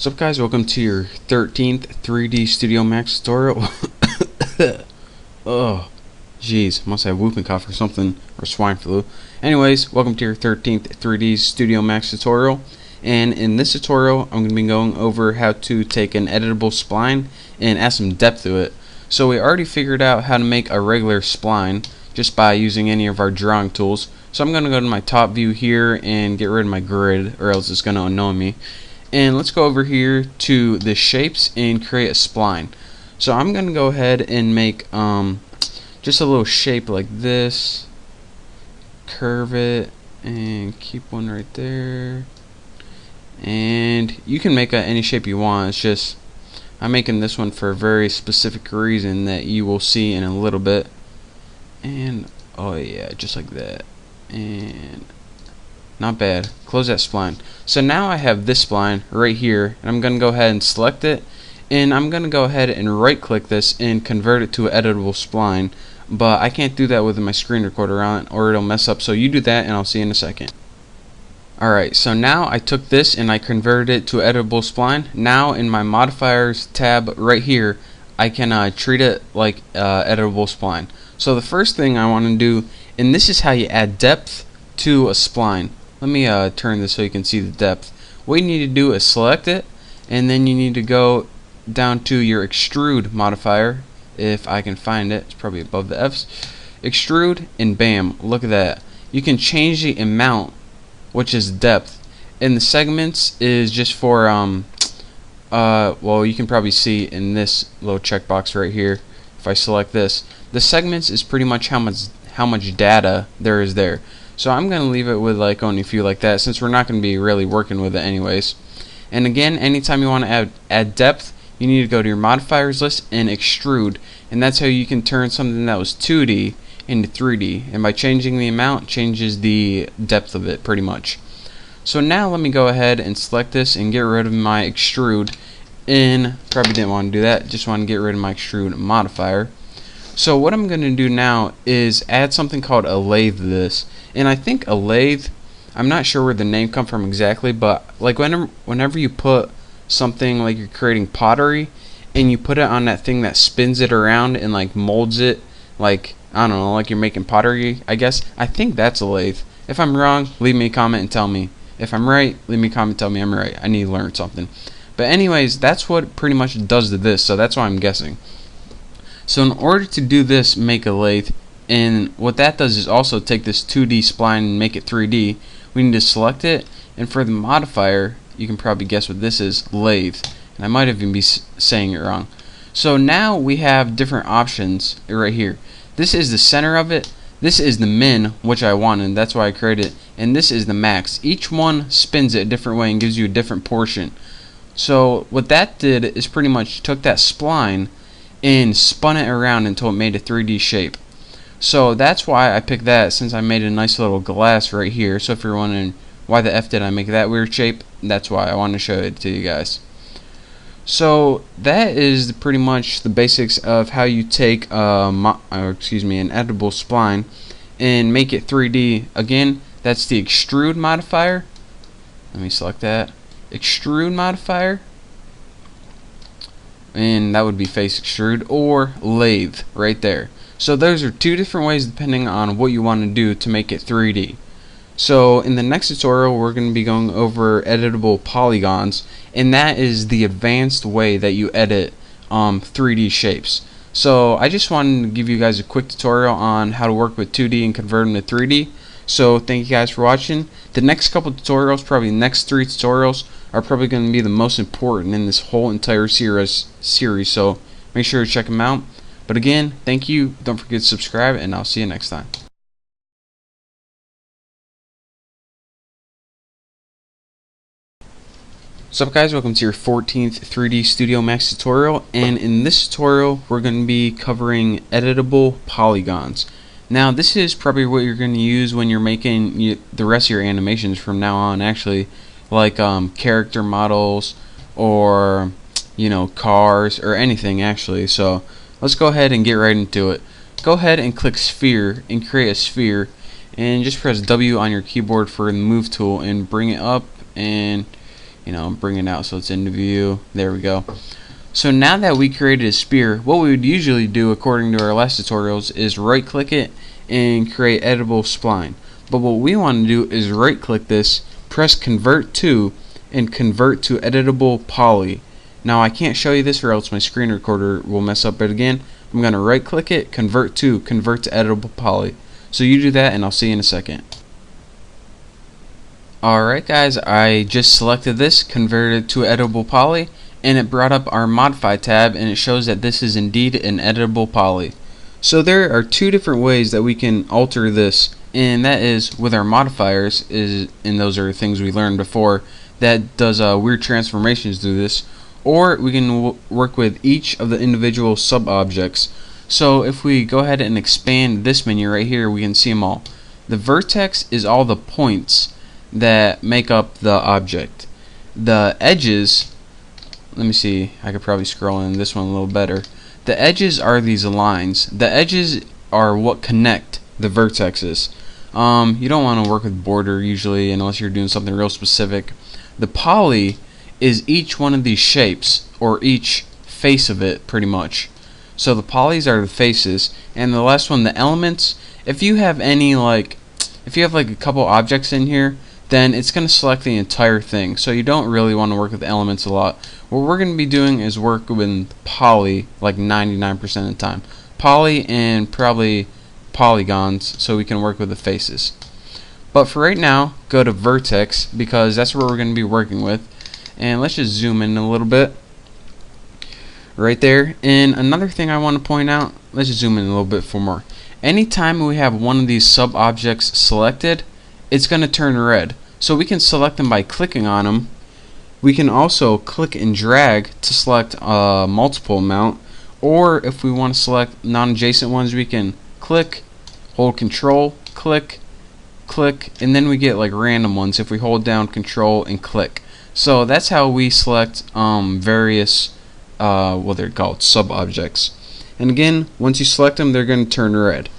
What's up, guys? Welcome to your 13th 3D Studio Max tutorial. Oh, jeez, must have whooping cough or something, or swine flu. Anyways, welcome to your 13th 3D Studio Max tutorial. And in this tutorial, I'm going to be going over how to take an editable spline and add some depth to it. So we already figured out how to make a regular spline just by using any of our drawing tools. So I'm going to go to my top view here and get rid of my grid, or else it's going to annoy me. And let's go over here to the shapes and create a spline. So I'm going to go ahead and make just a little shape like this, curve it, and keep one right there. And you can make any shape you want. It's just I'm making this one for a very specific reason that you will see in a little bit. And oh yeah, just like that. And not bad. Close that spline. So now I have this spline right here, and I'm going to go ahead and select it, and I'm going to go ahead and right click this and convert it to an editable spline, but I can't do that with my screen recorder on, or it'll mess up. So you do that and I'll see you in a second. Alright, so now I took this and I converted it to an editable spline. Now in my modifiers tab right here, I can treat it like editable spline. So the first thing I want to do, and this is how you add depth to a spline. Let me turn this so you can see the depth. What you need to do is select it, and then you need to go down to your extrude modifier, if I can find it. It's probably above the F's. Extrude, and bam, look at that. You can change the amount, which is depth, and the segments is just for well, you can probably see in this little checkbox right here. If I select this, the segments is pretty much how much data there is there. So I'm going to leave it with like only a few like that, since we're not going to be really working with it anyways. And again, anytime you want to add depth, you need to go to your modifiers list and extrude, and that's how you can turn something that was 2D into 3D. And by changing the amount, changes the depth of it pretty much. So now let me go ahead and select this and get rid of my extrude. And probably didn't want to do that, just want to get rid of my extrude modifier. So what I'm going to do now is add something called a lathe to this. And I think a lathe, I'm not sure where the name comes from exactly, but like whenever you put something, like you're creating pottery, and you put it on that thing that spins it around and like molds it, like, I don't know, like you're making pottery, I guess. I think that's a lathe. If I'm wrong, leave me a comment and tell me. If I'm right, leave me a comment and tell me I'm right. I need to learn something. But anyways, that's what pretty much does to this, so that's why I'm guessing. So in order to do this, make a lathe, and what that does is also take this 2D spline and make it 3D. We need to select it, and for the modifier, you can probably guess what this is, lathe. And I might even be saying it wrong. So now we have different options right here. This is the center of it. This is the min, which I wanted, that's why I created it. And this is the max. Each one spins it a different way and gives you a different portion. So what that did is pretty much took that spline and spun it around until it made a 3D shape. So that's why I picked that, since I made a nice little glass right here. So if you're wondering why the F did I make that weird shape, that's why I wanted to show it to you guys. So that is pretty much the basics of how you take an editable spline and make it 3D. Again, that's the extrude modifier. Let me select that. Extrude modifier, and that would be face extrude, or lathe right there. So those are two different ways depending on what you want to do to make it 3D. So in the next tutorial, we're going to be going over editable polygons, and that is the advanced way that you edit 3D shapes. So I just wanted to give you guys a quick tutorial on how to work with 2D and convert them to 3D. So thank you guys for watching. The next couple tutorials, probably the next 3 tutorials, are probably going to be the most important in this whole entire series. So make sure to check them out. But again, thank you. Don't forget to subscribe, and I'll see you next time. What's up, guys? Welcome to your 14th 3D Studio Max tutorial, and in this tutorial we're going to be covering editable polygons. Now this is probably what you're going to use when you're making the rest of your animations from now on, actually, like character models, or cars, or anything actually. So let's go ahead and get right into it. Go ahead and click sphere and create a sphere, and just press W on your keyboard for the move tool and bring it up, and bring it out so it's into view. There we go. So now that we created a sphere, what we would usually do according to our last tutorials is right click it and create editable spline. But what we want to do is right click this, press convert to, and convert to editable poly. Now I can't show you this or else my screen recorder will mess up, but again I'm going to right click it, convert to editable poly. So you do that and I'll see you in a second. Alright guys, I just selected this, converted to editable poly, and it brought up our modify tab and it shows that this is indeed an editable poly. So there are two different ways that we can alter this, and that is with our modifiers, and those are things we learned before that does weird transformations through this, or we can work with each of the individual sub objects. So if we go ahead and expand this menu right here, we can see them all. The vertex is all the points that make up the object. The edges, let me see, I could probably scroll in this one a little better. The edges are these lines. The edges are what connect the vertexes. You don't want to work with border usually unless you're doing something real specific. The poly is each one of these shapes, or each face of it pretty much. So the polys are the faces, and the last one, the elements. If you have any if you have a couple objects in here, then it's going to select the entire thing. So you don't really want to work with elements a lot. What we're going to be doing is work with poly like 99% of the time. Poly and probably polygons, so we can work with the faces. But for right now, go to vertex because that's where we're going to be working with. And let's just zoom in a little bit. Right there. And another thing I want to point out, let's just zoom in a little bit for more. Anytime we have one of these sub objects selected, it's going to turn red. So we can select them by clicking on them. We can also click and drag to select a multiple amount, or if we want to select non-adjacent ones, we can click, hold control, click, click, and then we get random ones if we hold down control and click. So that's how we select various what they're called, sub objects. And again, once you select them, they're going to turn red.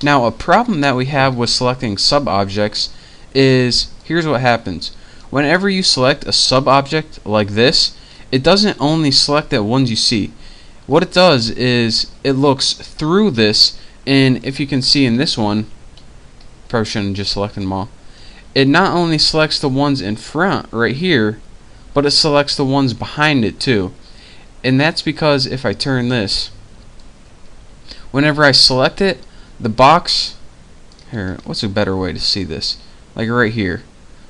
Now a problem that we have with selecting sub objects is, here's what happens. Whenever you select a sub object like this, it doesn't only select the ones you see. What it does is it looks through this, and if you can see in this one, probably shouldn't have just selected them all, it not only selects the ones in front right here, but it selects the ones behind it too. And that's because if I turn this, whenever I select it, the box here, what's a better way to see this? Like right here.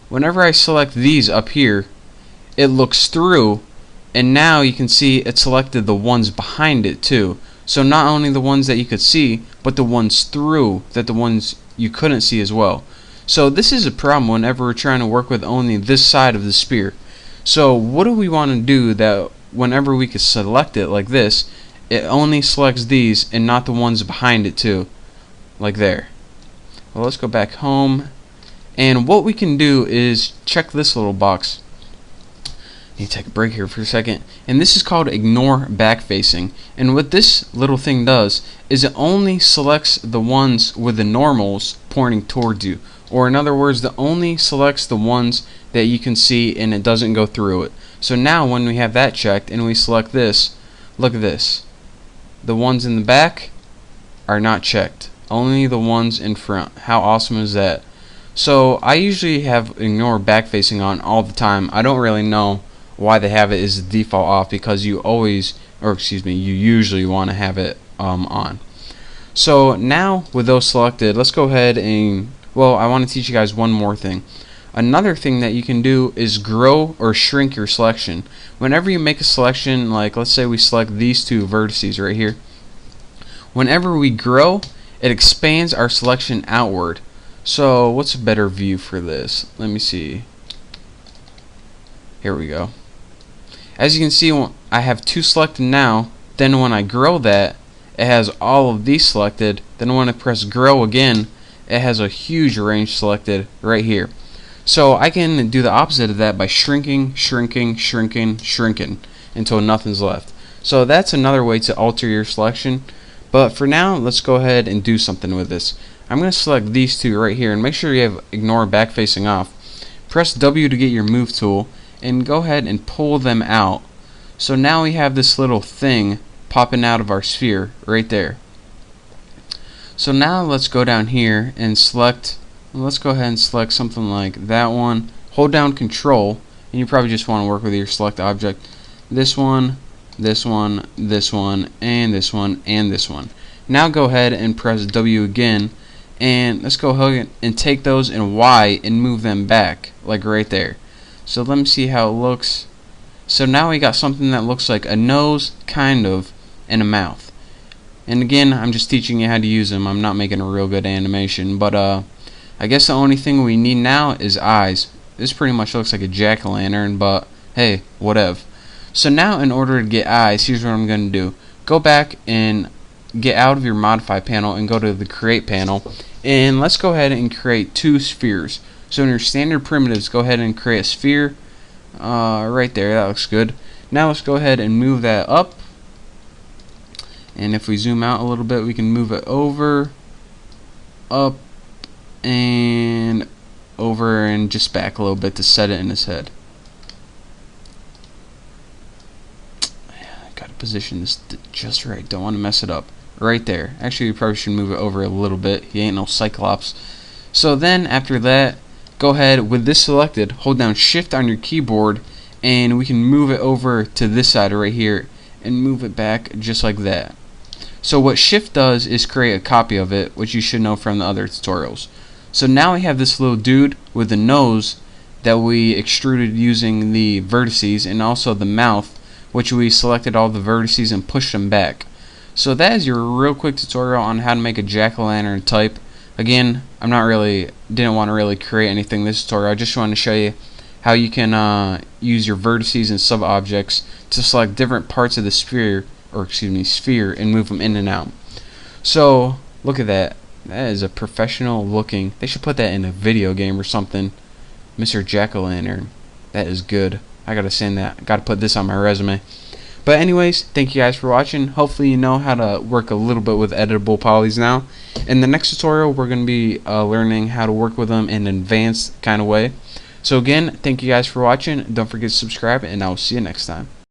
Whenever I select these up here, it looks through, and now you can see it selected the ones behind it too. So not only the ones that you could see, but the ones through, that the ones you couldn't see as well. So this is a problem whenever we're trying to work with only this side of the sphere. So what do we want to do that whenever we could select it like this, it only selects these and not the ones behind it too, like there. Well, let's go back home, and what we can do is check this little box. I need to take a break here for a second, and this is called ignore backfacing. And what this little thing does is it only selects the ones with the normals pointing towards you, or in other words, it only selects the ones that you can see and it doesn't go through it. So now when we have that checked and we select this, look at this, the ones in the back are not checked, only the ones in front. How awesome is that? So I usually have ignore backfacing on all the time. I don't really know why they have it as the default off, because you usually want to have it on. So now with those selected, let's go ahead and, well, I want to teach you guys one more thing. Another thing that you can do is grow or shrink your selection. Whenever you make a selection, like let's say we select these two vertices right here, whenever we grow, it expands our selection outward. So what's a better view for this? Let me see. Here we go. As you can see, I have two selected now. Then when I grow that, it has all of these selected. Then when I press grow again, it has a huge range selected right here. So I can do the opposite of that by shrinking, shrinking, shrinking, shrinking until nothing's left. So that's another way to alter your selection. But for now, let's go ahead and do something with this. I'm going to select these two right here, and make sure you have ignore backfacing off. Press W to get your move tool, and go ahead and pull them out. So now we have this little thing popping out of our sphere right there. So now let's go down here and select, let's go ahead and select something like that one. Hold down Control, and you probably just want to work with your select object. This one, this one, this one, and this one, and this one. Now go ahead and press W again, and let's go ahead and take those and Y and move them back, like right there. So let me see how it looks. So now we got something that looks like a nose, kind of, and a mouth. And again, I'm just teaching you how to use them. I'm not making a real good animation, but I guess the only thing we need now is eyes. This pretty much looks like a jack-o'-lantern, but hey, whatever. So now in order to get eyes, here's what I'm going to do. Go back and get out of your modify panel and go to the create panel, and let's go ahead and create two spheres. So in your standard primitives, go ahead and create a sphere right there. That looks good. Now let's go ahead and move that up, and if we zoom out a little bit, we can move it over, up, and over, and just back a little bit to set it in his head. Gotta position this just right, don't want to mess it up. Right there. Actually, you probably should move it over a little bit. He ain't no Cyclops. So then after that, go ahead with this selected, hold down Shift on your keyboard, and we can move it over to this side right here and move it back just like that. So what Shift does is create a copy of it, which you should know from the other tutorials. So now we have this little dude with the nose that we extruded using the vertices, and also the mouth, which we selected all the vertices and pushed them back. So that is your real quick tutorial on how to make a jack-o'-lantern type. Again, didn't want to really create anything in this tutorial. I just wanted to show you how you can use your vertices and sub-objects to select different parts of the sphere, sphere, and move them in and out. So look at that. That is a professional looking. They should put that in a video game or something. Mr. Jack-o'-lantern. That is good. I gotta send that. Gotta put this on my resume. But anyways, thank you guys for watching. Hopefully you know how to work a little bit with editable polys now. In the next tutorial, we're going to be learning how to work with them in an advanced kind of way. So again, thank you guys for watching. Don't forget to subscribe, and I will see you next time.